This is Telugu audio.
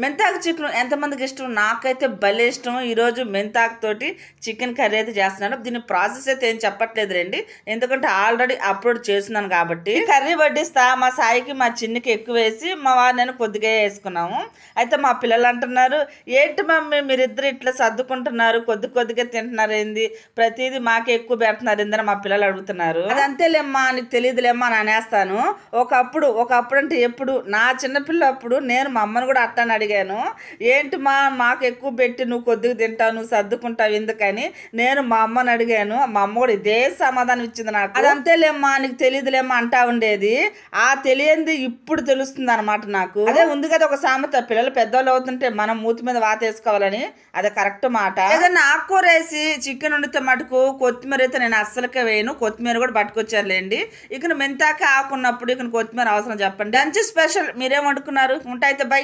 మెంతాకు చికెన్ ఎంతమందికి ఇష్టం? నాకైతే భలే ఇష్టం. ఈరోజు మెంతాకు తోటి చికెన్ కర్రీ అయితే చేస్తున్నాను. దీని ప్రాసెస్ అయితే ఏం చెప్పట్లేదు రండి, ఎందుకంటే ఆల్రెడీ అప్లోడ్ చేస్తున్నాను కాబట్టి. కర్రీ వడ్డిస్తా మా సాయికి మా చిన్నికి ఎక్కువ వేసి మా వారు నేను కొద్దిగా వేసుకున్నాము. అయితే మా పిల్లలు అంటున్నారు, ఏంటి మమ్మీ మీరిద్దరు ఇట్లా సర్దుకుంటున్నారు, కొద్దిగా తింటున్నారు ఏంది, ప్రతిదీ మాకే ఎక్కువ పెడుతున్నారు ఏందని మా పిల్లలు అడుగుతున్నారు. అది అంతేలేమ్మా, నీకు తెలియదులేమ్మా అని అనేస్తాను. ఒకప్పుడు అంటే ఎప్పుడు నా చిన్నపిల్లప్పుడు నేను మా అమ్మను కూడా అట్లా అడిగాను, ఏంటి మాకు ఎక్కువ పెట్టి నువ్వు కొద్దిగా తింటావు, నువ్వు సర్దుకుంటావు ఎందుకని నేను మా అమ్మని అడిగాను. మా అమ్మ కూడా ఇదే సమాధానం ఇచ్చింది నాకు. అదంతేలేమ్మా నీకు తెలియదులేమ్మా అంటా ఉండేది. ఆ తెలియంది ఇప్పుడు తెలుస్తుంది అనమాట నాకు. అదే ఉంది కదా ఒక సామెత, పిల్లలు పెద్దవాళ్ళు అవుతుంటే మనం మూతి మీద వాత వేసుకోవాలని, అది కరెక్ట్ మాట. ఏదైనా ఆకుకూర వేసి చికెన్ వండితే మటుకు కొత్తిమీర అయితే నేను అస్సలకే వేయను. కొత్తిమీర కూడా పట్టుకొచ్చారులేండి. ఇక మెంతాక ఆకున్నప్పుడు ఇక కొత్తిమీర అవసరం చెప్పండి. లంచ్ స్పెషల్ మీరేం వండుకున్నారు? ఉంటాయితే బై.